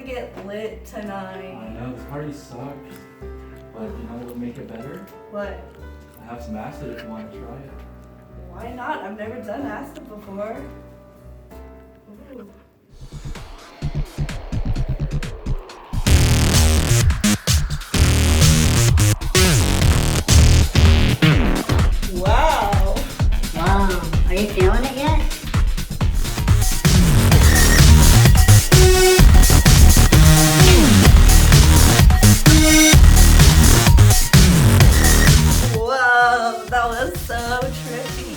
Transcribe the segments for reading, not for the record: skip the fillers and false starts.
get lit tonight. I know, this party sucks. But you know what would make it better? What? I have some acid if you want to try it. Why not? I've never done acid before. Ooh. Wow. Wow. Are you feeling it yet? Whoa, that was so trippy.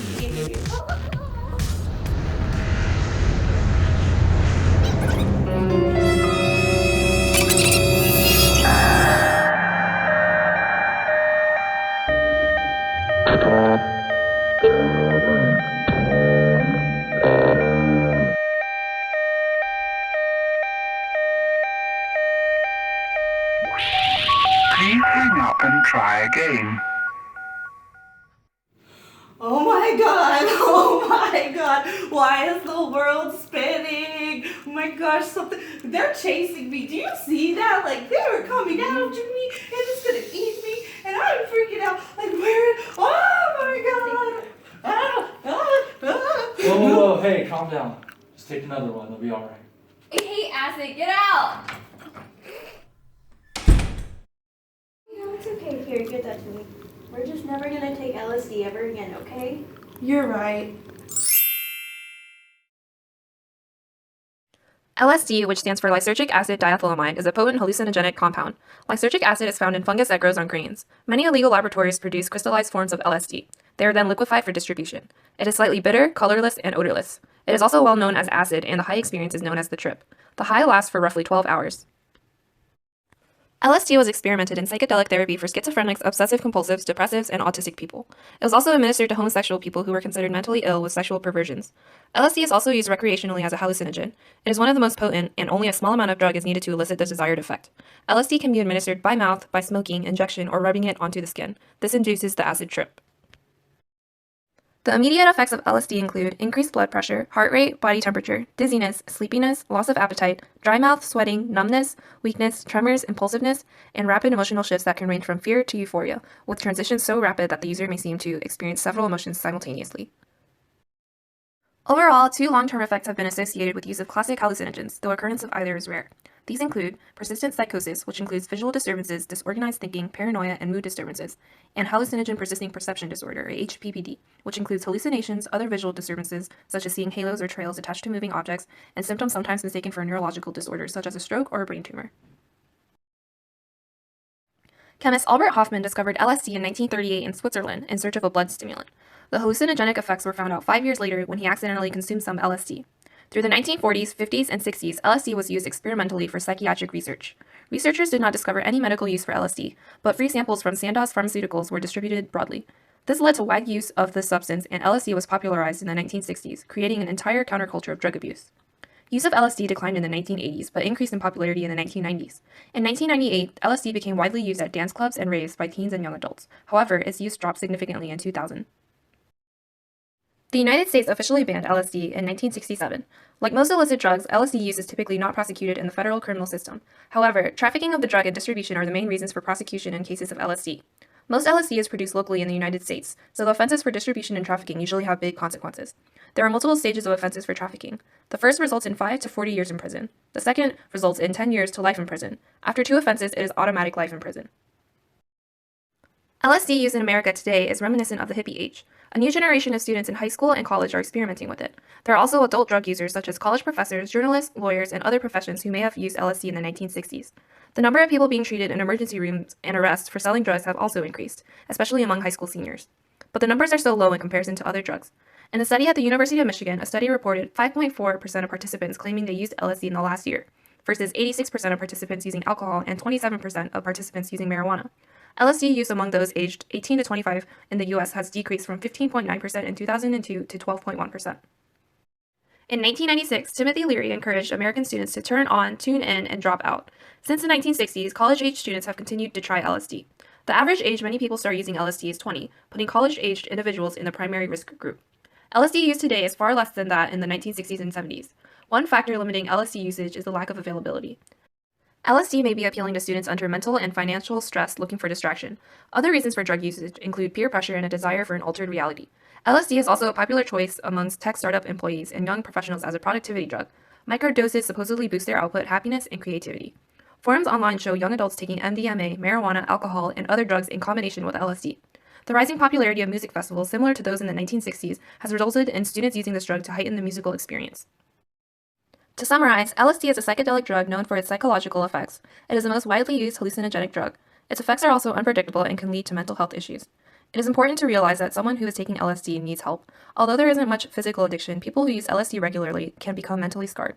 Please hang up and try again. Oh my god, oh my god, why is the world spinning? Oh my gosh, they're chasing me. Do you see that? Like, they were coming after me and it's gonna eat me and I'm freaking out. Like, oh my god. Whoa, whoa, whoa, hey, calm down. Just take another one, it'll be alright. I hate acid. Get out! No, it's okay. Here, give that to me. We're just never gonna take LSD ever again, okay? You're right. LSD, which stands for lysergic acid diethylamide, is a potent hallucinogenic compound. Lysergic acid is found in fungus that grows on grains. Many illegal laboratories produce crystallized forms of LSD. They are then liquefied for distribution. It is slightly bitter, colorless, and odorless. It is also well known as acid, and the high experience is known as the trip. The high lasts for roughly 12 hours. LSD was experimented in psychedelic therapy for schizophrenics, obsessive-compulsives, depressives, and autistic people. It was also administered to homosexual people who were considered mentally ill with sexual perversions. LSD is also used recreationally as a hallucinogen. It is one of the most potent, and only a small amount of drug is needed to elicit the desired effect. LSD can be administered by mouth, by smoking, injection, or rubbing it onto the skin. This induces the acid trip. The immediate effects of LSD include increased blood pressure, heart rate, body temperature, dizziness, sleepiness, loss of appetite, dry mouth, sweating, numbness, weakness, tremors, impulsiveness, and rapid emotional shifts that can range from fear to euphoria, with transitions so rapid that the user may seem to experience several emotions simultaneously. Overall, 2 long-term effects have been associated with use of classic hallucinogens, though occurrence of either is rare. These include persistent psychosis, which includes visual disturbances, disorganized thinking, paranoia, and mood disturbances, and hallucinogen persisting perception disorder, or HPPD, which includes hallucinations, other visual disturbances, such as seeing halos or trails attached to moving objects, and symptoms sometimes mistaken for neurological disorders, such as a stroke or a brain tumor. Chemist Albert Hofmann discovered LSD in 1938 in Switzerland in search of a blood stimulant. The hallucinogenic effects were found out 5 years later when he accidentally consumed some LSD. Through the 1940s, 50s, and 60s, LSD was used experimentally for psychiatric research. Researchers did not discover any medical use for LSD, but free samples from Sandoz Pharmaceuticals were distributed broadly. This led to wide use of this substance, and LSD was popularized in the 1960s, creating an entire counterculture of drug abuse. Use of LSD declined in the 1980s, but increased in popularity in the 1990s. In 1998, LSD became widely used at dance clubs and raves by teens and young adults. However, its use dropped significantly in 2000. The United States officially banned LSD in 1967. Like most illicit drugs, LSD use is typically not prosecuted in the federal criminal system. However, trafficking of the drug and distribution are the main reasons for prosecution in cases of LSD. Most LSD is produced locally in the United States, so the offenses for distribution and trafficking usually have big consequences. There are multiple stages of offenses for trafficking. The first results in 5 to 40 years in prison. The second results in 10 years to life in prison. After 2 offenses, it is automatic life in prison. LSD use in America today is reminiscent of the hippie age. A new generation of students in high school and college are experimenting with it. There are also adult drug users such as college professors, journalists, lawyers, and other professions who may have used LSD in the 1960s. The number of people being treated in emergency rooms and arrests for selling drugs have also increased, especially among high school seniors. But the numbers are still low in comparison to other drugs. In a study at the University of Michigan, a study reported 5.4% of participants claiming they used LSD in the last year, versus 86% of participants using alcohol and 27% of participants using marijuana. LSD use among those aged 18 to 25 in the U.S. has decreased from 15.9% in 2002 to 12.1%. In 1996, Timothy Leary encouraged American students to turn on, tune in, and drop out. Since the 1960s, college-age students have continued to try LSD. The average age many people start using LSD is 20, putting college-aged individuals in the primary risk group. LSD use today is far less than that in the 1960s and 70s. One factor limiting LSD usage is the lack of availability. LSD may be appealing to students under mental and financial stress looking for distraction. Other reasons for drug usage include peer pressure and a desire for an altered reality. LSD is also a popular choice amongst tech startup employees and young professionals as a productivity drug. Microdoses supposedly boost their output, happiness, and creativity. Forums online show young adults taking MDMA, marijuana, alcohol, and other drugs in combination with LSD. The rising popularity of music festivals, similar to those in the 1960s, has resulted in students using this drug to heighten the musical experience. To summarize, LSD is a psychedelic drug known for its psychological effects. It is the most widely used hallucinogenic drug. Its effects are also unpredictable and can lead to mental health issues. It is important to realize that someone who is taking LSD needs help. Although there isn't much physical addiction, people who use LSD regularly can become mentally scarred.